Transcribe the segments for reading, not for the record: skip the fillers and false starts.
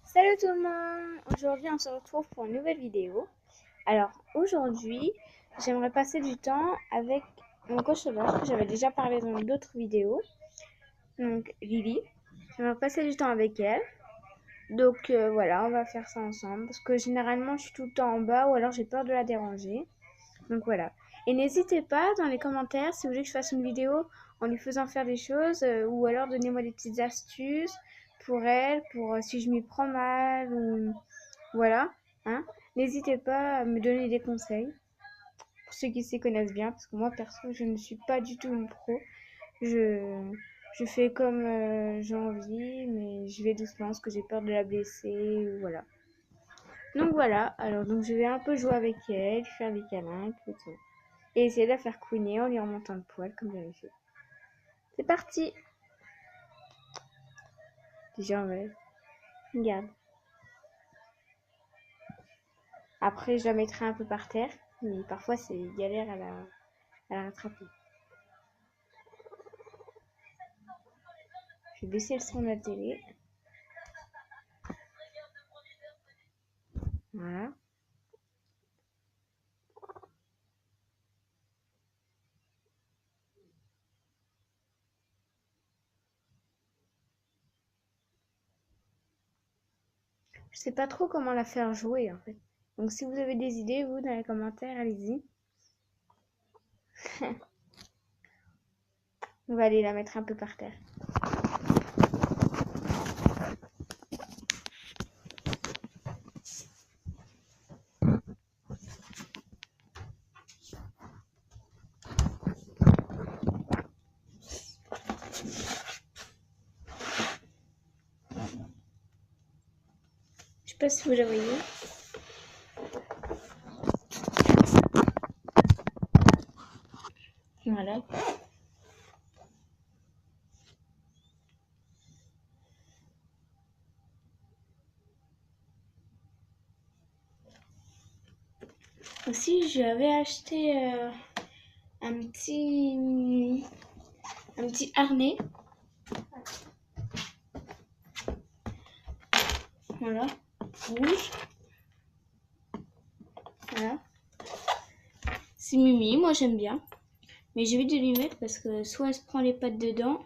Salut tout le monde! Aujourd'hui on se retrouve pour une nouvelle vidéo. Alors aujourd'hui j'aimerais passer du temps avec mon coach sauvage que j'avais déjà parlé dans d'autres vidéos. Donc Lily. J'aimerais passer du temps avec elle. Donc voilà, on va faire ça ensemble. Parce que généralement je suis tout le temps en bas ou alors j'ai peur de la déranger. Donc voilà. Et n'hésitez pas dans les commentaires si vous voulez que je fasse une vidéo en lui faisant faire des choses ou alors donnez-moi des petites astuces pour elle, pour si je m'y prends mal ou voilà. Hein. N'hésitez pas à me donner des conseils pour ceux qui s'y connaissent bien parce que moi perso je ne suis pas du tout une pro. Je, je fais comme j'ai envie mais je vais doucement parce que j'ai peur de la blesser ou voilà. Donc voilà, alors donc je vais un peu jouer avec elle, faire des câlins et tout. Et essayer de la faire couiner en lui remontant le poil comme j'avais fait. C'est parti. Déjà, ouais. Regarde. Après, je la mettrai un peu par terre. Mais parfois, c'est galère à la rattraper. Je vais baisser le son de la télé. Voilà. Je sais pas trop comment la faire jouer, en fait. Donc, si vous avez des idées, vous, dans les commentaires, allez-y. On va aller la mettre un peu par terre. Je sais pas si vous la voyez. Voilà. Aussi, j'avais acheté un petit harnais. Voilà. Rouge. Voilà. C'est Mimi, moi j'aime bien. Mais j'évite de lui mettre parce que soit elle se prend les pattes dedans,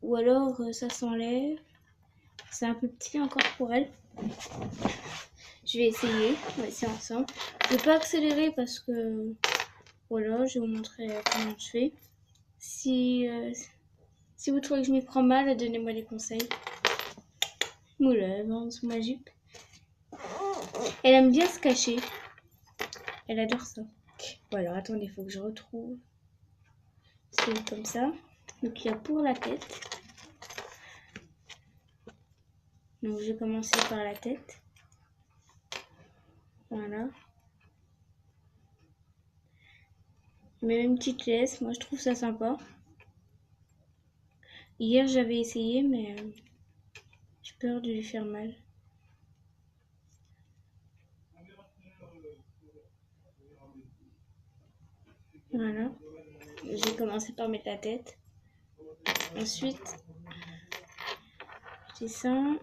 ou alors ça s'enlève. C'est un peu petit encore pour elle. Je vais essayer, on va essayer ensemble. Je ne vais pas accélérer parce que voilà, je vais vous montrer comment je fais. Si vous trouvez que je m'y prends mal, donnez-moi des conseils. Oula, elle va sous ma jupe. Elle aime bien se cacher. Elle adore ça. Bon alors attendez, il faut que je retrouve. C'est comme ça. Donc il y a pour la tête. Donc je vais commencer par la tête. Voilà. Mais une petite laisse, moi je trouve ça sympa. Hier j'avais essayé mais j'ai peur de lui faire mal. Voilà. J'ai commencé par mettre la tête. Ensuite, je descends.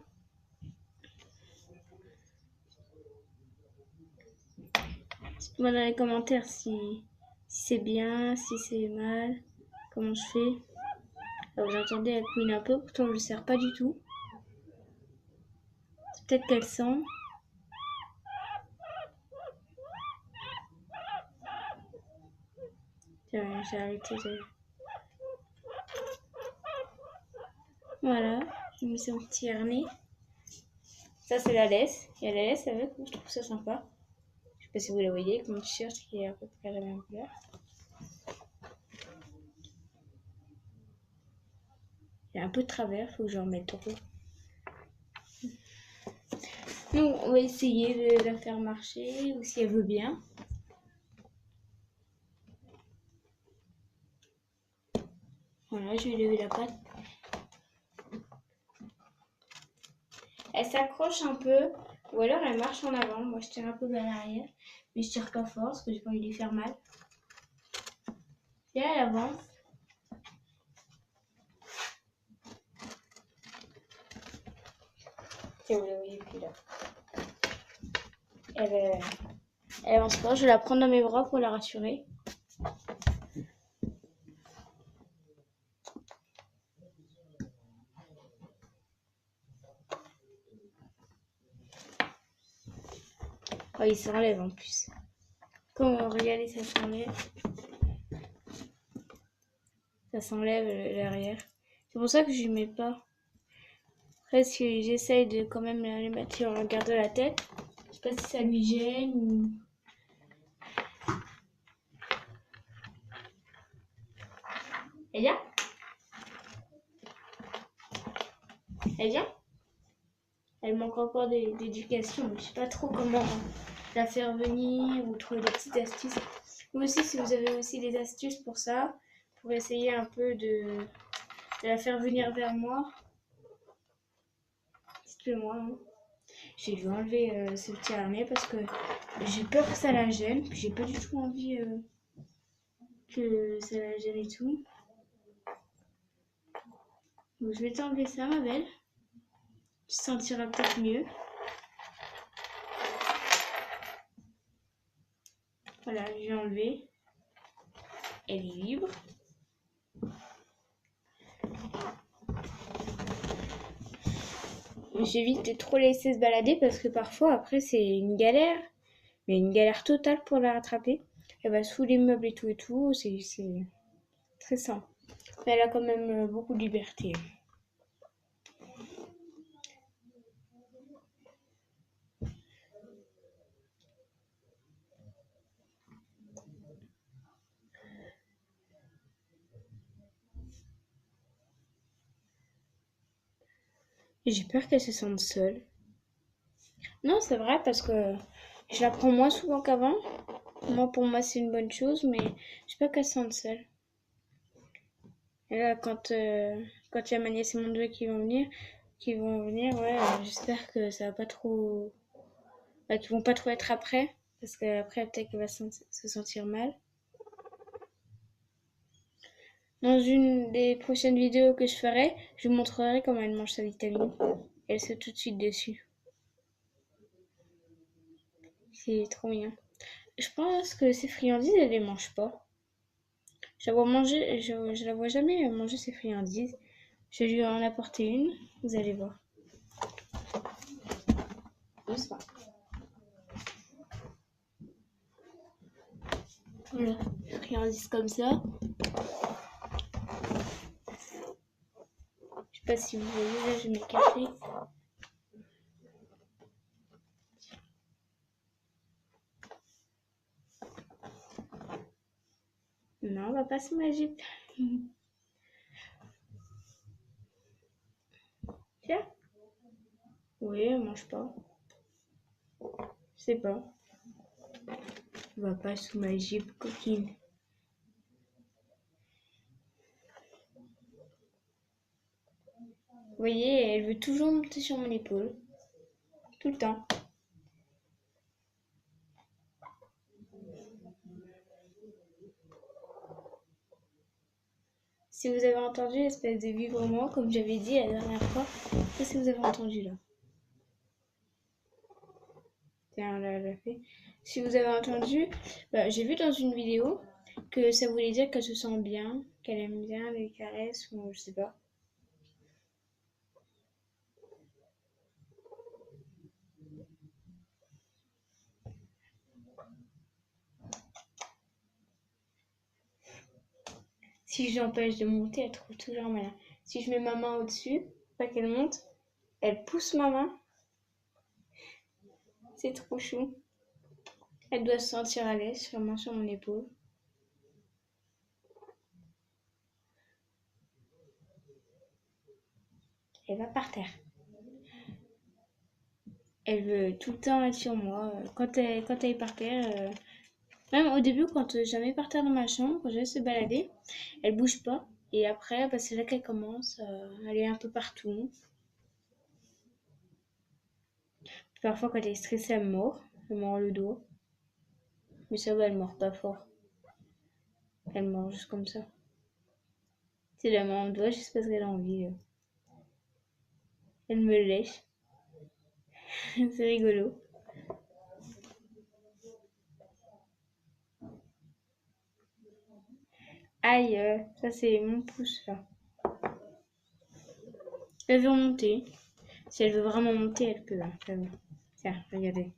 Dites-moi dans les commentaires si c'est bien, si c'est mal, comment je fais. Alors vous entendez, elle couine un peu, pourtant je ne le serre pas du tout. C'est peut-être qu'elle sent. Tiens, j'ai arrêté de... Voilà, j'ai mis son petit harnais. Ça c'est la laisse. Il y a la laisse avec, je trouve ça sympa. Je sais pas si vous la voyez, comme mon t-shirt qui est à peu près la même couleur. Il y a un peu de travers, faut que je remette trop. Nous, on va essayer de la faire marcher, ou si elle veut bien. Voilà, je vais lever la patte. Elle s'accroche un peu, ou alors elle marche en avant. Moi, je tire un peu vers l'arrière, mais je tire pas fort parce que j'ai pas envie de lui faire mal. Et là, elle avance. Si vous la voyez plus là. Elle avance pas, je vais la prendre dans mes bras pour la rassurer. Oh, il s'enlève en plus. Comme regardez, ça s'enlève. Ça s'enlève l'arrière. C'est pour ça que je ne mets pas. Après, si j'essaye de quand même les mettre sur le garde de la tête. Je sais pas si ça lui gêne ou. Elle vient? Elle vient? Elle manque encore d'éducation. Je sais pas trop comment la faire venir ou trouver des petites astuces. Vous aussi, si vous avez aussi des astuces pour ça, pour essayer un peu de la faire venir vers moi, dites-le-moi. Hein. J'ai dû enlever ce petit harnais parce que j'ai peur que ça la gêne. J'ai pas du tout envie que ça la gêne et tout. Donc je vais t'enlever ça, ma belle. Tu te sentiras peut-être mieux. Voilà, j'ai enlevé. Elle est libre. J'évite de trop laisser se balader parce que parfois après c'est une galère. Mais une galère totale pour la rattraper. Elle va sous les meubles et tout, c'est très simple. Mais elle a quand même beaucoup de liberté. Et j'ai peur qu'elle se sente seule. Non, c'est vrai parce que je la prends moins souvent qu'avant. Moi, pour moi, c'est une bonne chose, mais j'ai peur qu'elle se sente seule. Et là, quand il y a ma nièce et mon neveu qui vont venir, ouais, j'espère que ça va pas trop, qu'ils vont pas trop être après, parce qu'après peut-être qu'elle va se sentir mal. Dans une des prochaines vidéos que je ferai, je vous montrerai comment elle mange sa vitamine. Elle saute tout de suite dessus. C'est trop mignon. Je pense que ces friandises, elle les mange pas. Je la vois manger, je la vois jamais manger ses friandises. Je vais lui en apporter une, vous allez voir. Doucement. Voilà, friandises comme ça. Je sais pas si vous voyez, là je mets le café. Non, on va pas se magique. Tiens. Oui, elle mange pas. Je sais pas. On va pas sous ma jupe coquine. Vous voyez, elle veut toujours monter sur mon épaule. Tout le temps. Si vous avez entendu l'espèce de vibrement, comme j'avais dit la dernière fois, qu'est-ce que vous avez entendu là? Tiens, là, elle l'a fait. Si vous avez entendu, j'ai vu dans une vidéo que ça voulait dire qu'elle se sent bien, qu'elle aime bien les caresses, ou je sais pas. Si je l'empêche de monter, elle trouve toujours un moyen. Si je mets ma main au-dessus, pas qu'elle monte, elle pousse ma main. C'est trop chou. Elle doit se sentir à l'aise, sûrement sur mon épaule. Elle va par terre. Elle veut tout le temps être sur moi. Quand elle est par terre, même au début, quand jamais par terre dans ma chambre, quand je vais se balader, elle bouge pas. Et après, c'est là qu'elle commence à aller un peu partout. Parfois, quand elle est stressée, elle me mord. Elle mord le dos. Mais ça va, elle mord pas fort. Elle mord juste comme ça. Si elle mord le doigt, juste parce qu'elle a envie. Elle me lèche. C'est rigolo. Aïe, ça c'est mon pouce là. Elle veut monter. Si elle veut vraiment monter, elle peut. Hein, tiens, regardez.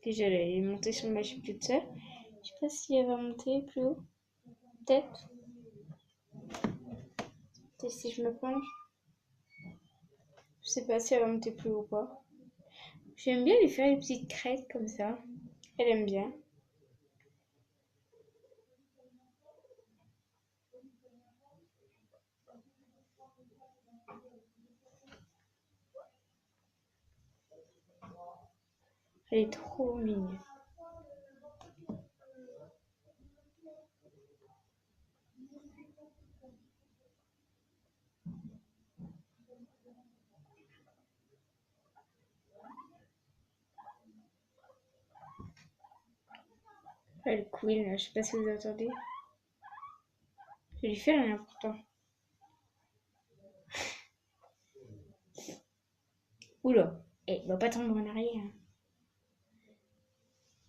Déjà, elle est montée sur ma chute toute seule. Je sais pas si elle va monter plus haut. Peut-être. Peut-être si je me penche. Je sais pas si elle va monter plus haut ou pas. J'aime bien lui faire une petite crête comme ça. Elle aime bien. Elle est trop mignonne. Elle couine là, je sais pas si vous entendez. Je lui fais rien pourtant. Oula, va pas tomber en arrière.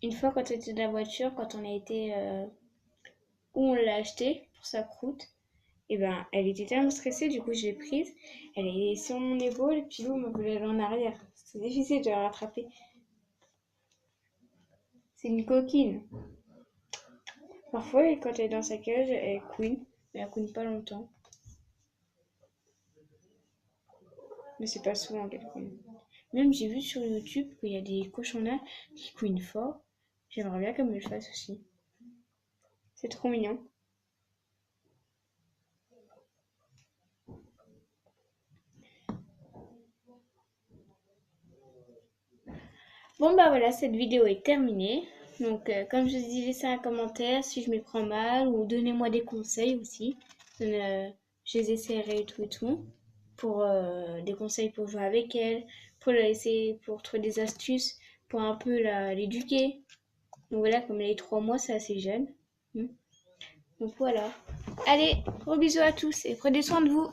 Une fois quand on était dans la voiture, quand on a été où on l'a acheté pour sa croûte, et ben elle était tellement stressée, du coup je l'ai prise. Elle est sur mon épaule et puis l'eau m'a voulu aller en arrière. C'est difficile de la rattraper. C'est une coquine. Parfois, quand elle est dans sa cage, elle couine, mais elle couine pas longtemps. Mais c'est pas souvent qu'elle couine. Même j'ai vu sur YouTube qu'il y a des cochons-là qui couinent fort. J'aimerais bien qu'elle me le fasse aussi. C'est trop mignon. Bon bah voilà, cette vidéo est terminée. Donc comme je vous dis, laissez un commentaire si je m'y prends mal ou donnez-moi des conseils aussi. Je les essaierai et tout. Pour des conseils pour jouer avec elle, pour la laisser, pour trouver des astuces, pour un peu l'éduquer. Donc voilà, comme elle est 3 mois, c'est assez jeune. Donc voilà. Allez, gros bisous à tous et prenez soin de vous.